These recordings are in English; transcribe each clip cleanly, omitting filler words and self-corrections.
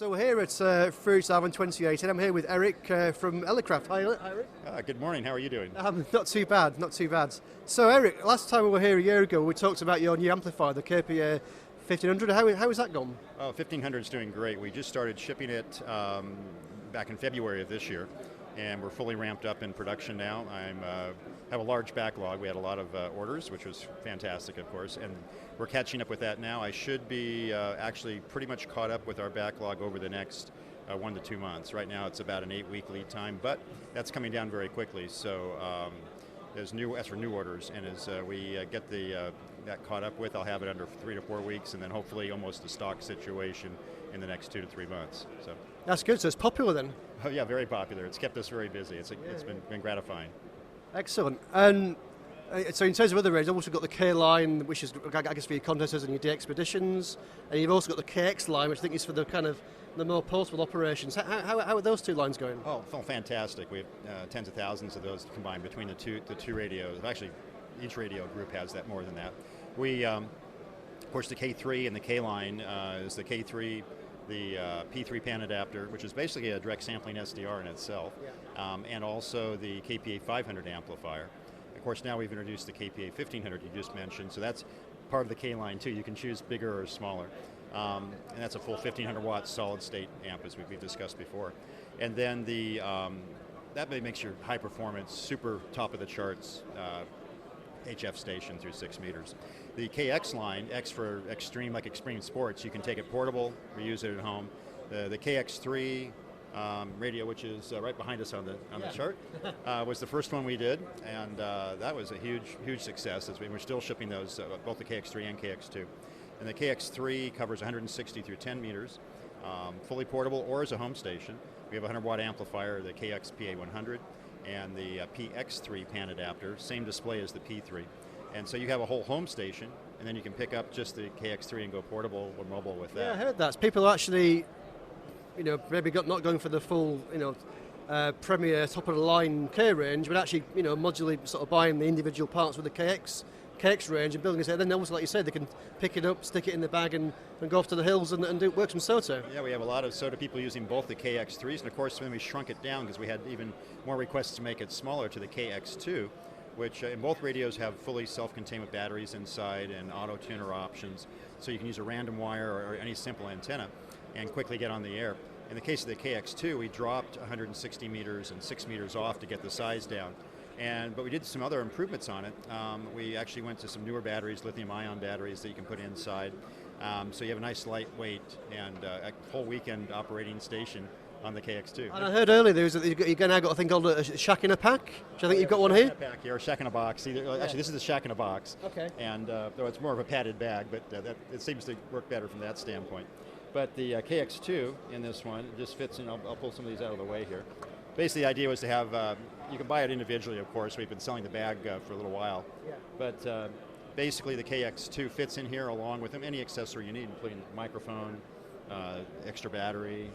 So we're here at Fruits Island 2018. I'm here with Eric from Elecraft. Hi, Eric. Good morning. How are you doing? Not too bad, not too bad. So Eric, last time we were here a year ago, we talked about your new amplifier, the KPA 1500. How has that gone? Oh, 1500 is doing great. We just started shipping it back in February of this year, and we're fully ramped up in production now. I have a large backlog. We had a lot of orders, which was fantastic, of course, and we're catching up with that now. I should be actually pretty much caught up with our backlog over the next 1 to 2 months. Right now it's about an 8-week lead time, but that's coming down very quickly. So as for new orders, and as we get that caught up with, I'll have it under 3 to 4 weeks, and then hopefully almost a stock situation in the next 2 to 3 months. So that's good. So it's popular then. Oh yeah, very popular. It's kept us very busy. It's been gratifying. Excellent. And so in terms of other radios, you've also got the K line, which is, I guess, for your contesters and your day expeditions, and you've also got the KX line, which I think is for the kind of the more portable operations. How are those two lines going? Oh, fantastic. We have tens of thousands of those combined between the two radios. Actually, each radio group has that more than that. We, of course, the K3 and the K line is the K3, the P3 pan adapter, which is basically a direct sampling SDR in itself, and also the KPA 500 amplifier. Of course, now we've introduced the KPA 1500 you just mentioned, so that's part of the K line too. You can choose bigger or smaller, and that's a full 1500 watt solid state amp, as we've discussed before. And then that makes your high performance, super top of the charts HF station through 6 meters. The KX line, X for extreme, like extreme sports, you can take it portable, reuse it at home. The KX3 radio, which is right behind us on the chart, was the first one we did, and that was a huge success. We're still shipping those, both the KX3 and KX2. And the KX3 covers 160 through 10 meters, fully portable or as a home station. We have a 100 watt amplifier, the KX PA100, and the PX3 pan adapter, same display as the P3. And so you have a whole home station, and then you can pick up just the KX3 and go portable or mobile with that. Yeah, I heard that. People are actually, maybe not going for the full, premier top of the line K range, but actually, modularly sort of buying the individual parts with the KX range and building it. Then also, like you said, they can pick it up, stick it in the bag, and go off to the hills and do work some SOTA. Yeah, we have a lot of SOTA people using both the KX3s, and of course, then we shrunk it down because we had even more requests to make it smaller to the KX2, which in both radios have fully self-contained with batteries inside and auto-tuner options, so you can use a random wire or any simple antenna and quickly get on the air. In the case of the KX2, we dropped 160 meters and 6 meters off to get the size down. But we did some other improvements on it. We actually went to some newer batteries, lithium-ion batteries that you can put inside. So you have a nice lightweight and a whole weekend operating station on the KX2. And I heard earlier you've now got a thing called a shack in a pack, which I think you've got one here. Shack in a pack here, or shack in a box. Actually, this is a shack in a box. Okay. And though it's more of a padded bag, but it seems to work better from that standpoint. But the KX2 in this one just fits in. I'll pull some of these out of the way here. Basically, the idea was to have, you can buy it individually, of course. We've been selling the bag for a little while. Yeah. But basically, the KX2 fits in here along with any accessory you need, including microphone, extra battery,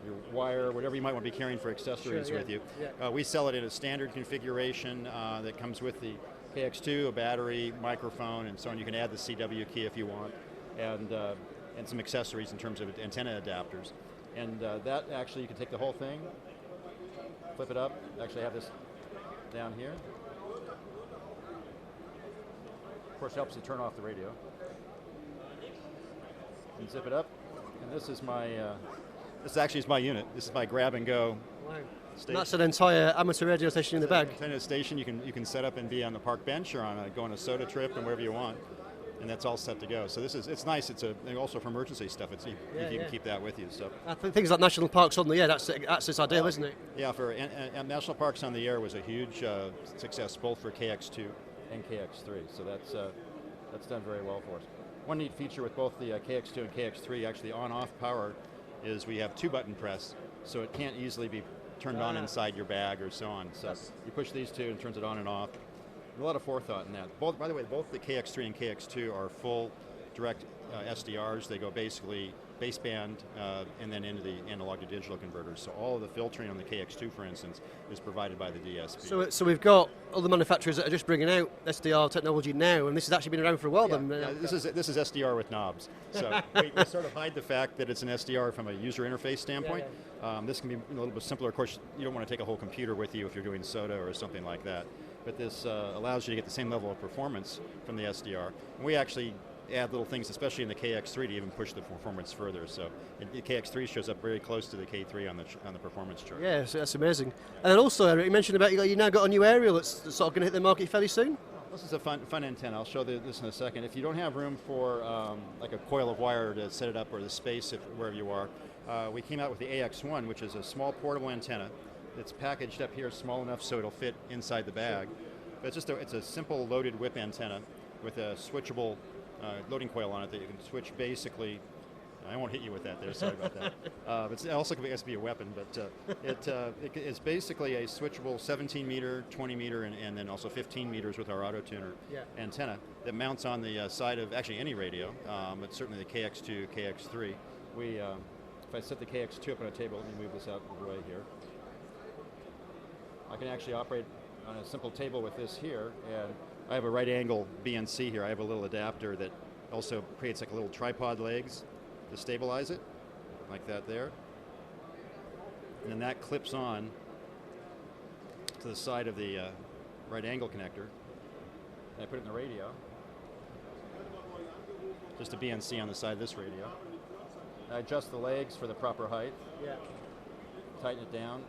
your wire, whatever you might want to be carrying for accessories with you. Yeah. We sell it in a standard configuration that comes with the KX2, a battery, microphone, and so on. You can add the CW key if you want, and some accessories in terms of antenna adapters. And that actually, you can take the whole thing, flip it up. Actually, I have this down here. Of course, it helps to turn off the radio. And zip it up. And this is my. This actually is my unit. This is my grab and go. Wow. Station. That's an entire amateur radio station in the bag. Antenna station you can set up and be on the park bench or go on a SOTA trip and wherever you want, and that's all set to go. So it's nice. It's also for emergency stuff. You can keep that with you. So I think things like national parks on the air. That's its ideal, isn't it? Yeah, for national parks on the air was a huge success both for KX2 and KX3. So that's done very well for us. One neat feature with both the KX2 and KX3, actually on-off power, is we have 2-button press, so it can't easily be turned on inside your bag or so on. So you push these two and it turns it on and off. A lot of forethought in that. By the way, both the KX3 and KX2 are full direct SDRs. They go basically baseband, and then into the analog to digital converters. So all of the filtering on the KX2, for instance, is provided by the DSP. So we've got other manufacturers that are just bringing out SDR technology now, and this has actually been around for a while. This is SDR with knobs. So we sort of hide the fact that it's an SDR from a user interface standpoint. This can be a little bit simpler. Of course, you don't want to take a whole computer with you if you're doing SOTA or something like that. But this allows you to get the same level of performance from the SDR. And we actually add little things, especially in the KX3, to even push the performance further. So the KX3 shows up very close to the K3 on the performance chart. Yeah, so that's amazing. And then also, Eric, you mentioned about you now got a new aerial that's sort of going to hit the market fairly soon. This is a fun antenna. I'll show this in a second. If you don't have room for like a coil of wire to set it up, or the space wherever you are, we came out with the AX1, which is a small portable antenna. It's packaged up here small enough so it'll fit inside the bag. But it's a simple loaded whip antenna with a switchable loading coil on it that you can switch basically. I won't hit you with that there, sorry about that. It also has to be a weapon, but it's basically a switchable 17 meter, 20 meter, and then also 15 meters with our auto tuner antenna that mounts on the side of actually any radio, but certainly the KX2, KX3. If I set the KX2 up on a table, let me move this out of the way here. I can actually operate on a simple table with this here, and I have a right angle BNC here. I have a little adapter that also creates like a little tripod legs to stabilize it, like that there. And then that clips on to the side of the right angle connector. And I put it in the radio. Just a BNC on the side of this radio. I adjust the legs for the proper height. Tighten it down.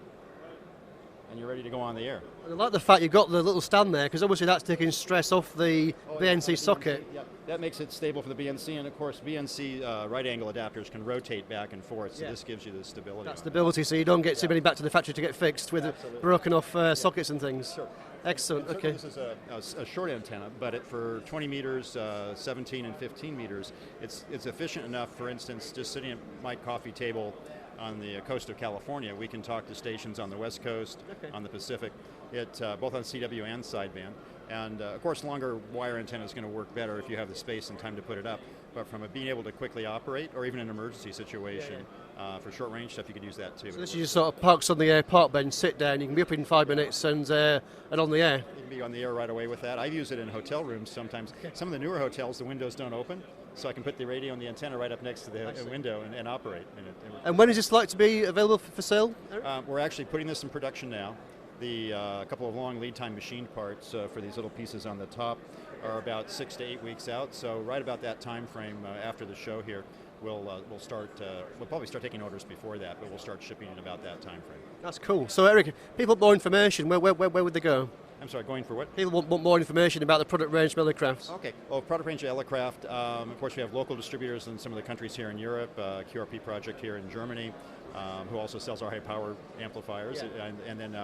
And you're ready to go on the air. I like the fact you've got the little stand there, because obviously that's taking stress off the BNC socket. Yeah, that makes it stable for the BNC, and of course BNC right angle adapters can rotate back and forth, so this gives you the stability. That stability, so you don't get too many back to the factory to get fixed with broken off sockets and things. Sure. Excellent, okay. This is a short antenna, but for 20 meters, 17 and 15 meters, it's efficient enough. For instance, just sitting at my coffee table on the coast of California, we can talk to stations on the West Coast, on the Pacific, both on CW and sideband. And of course, longer wire antenna is going to work better if you have the space and time to put it up. But from being able to quickly operate, or even an emergency situation, for short range stuff, you could use that too. So this is just sort of parks on the park bench, sit down, you can be up in 5 minutes and on the air. You can be on the air right away with that. I use it in hotel rooms sometimes. Some of the newer hotels, the windows don't open, so I can put the radio and the antenna right up next to the window and operate. And when is this like to be available for sale? We're actually putting this in production now. A couple of long lead time machined parts for these little pieces on the top are about 6 to 8 weeks out. So right about that time frame after the show here, we'll probably start taking orders before that, but we'll start shipping in about that time frame. That's cool. So Eric, people want more information, where would they go? I'm sorry, going for what? People want more information about the product range of Elecraft. Okay, well, product range of Elecraft, of course we have local distributors in some of the countries here in Europe, QRP Project here in Germany, who also sells our high power amplifiers, and then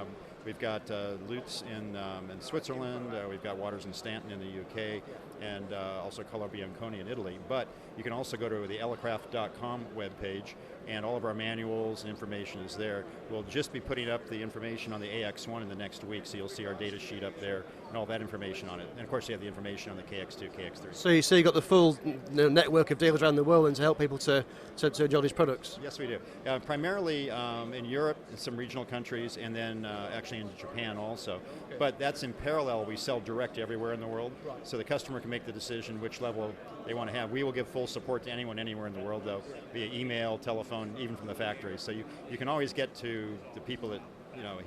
we've got Lutz in Switzerland, we've got Waters and Stanton in the UK, and also Color Bianconi in Italy. But you can also go to the elecraft.com webpage, and all of our manuals and information is there. We'll just be putting up the information on the AX1 in the next week, so you'll see our data sheet up there and all that information on it. And of course you have the information on the KX2, KX3. So you've got the full network of dealers around the world and to help people to enjoy these products? Yes, we do. Primarily in Europe, in some regional countries, and then actually in Japan also. Okay. But that's in parallel. We sell direct everywhere in the world, so the customer can make the decision which level they want to have. We will give full support to anyone anywhere in the world, though, via email, telephone, even from the factory. So you can always get to the people that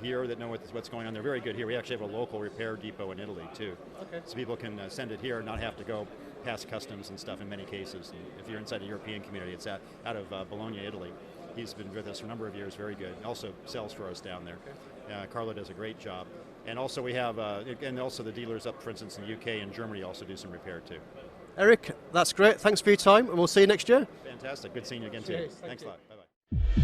here that know what's going on. They're very good here. We actually have a local repair depot in Italy too. Okay. So people can send it here and not have to go past customs and stuff in many cases. And if you're inside the European community, it's out of Bologna, Italy. He's been with us for a number of years, very good. Also sells for us down there. Okay. Carlo does a great job. And also we have, and also the dealers up, for instance, in the UK and Germany also do some repair too. Eric, that's great. Thanks for your time, and we'll see you next year. Fantastic. Good seeing you again too. Cheers. Thanks a lot. Bye-bye.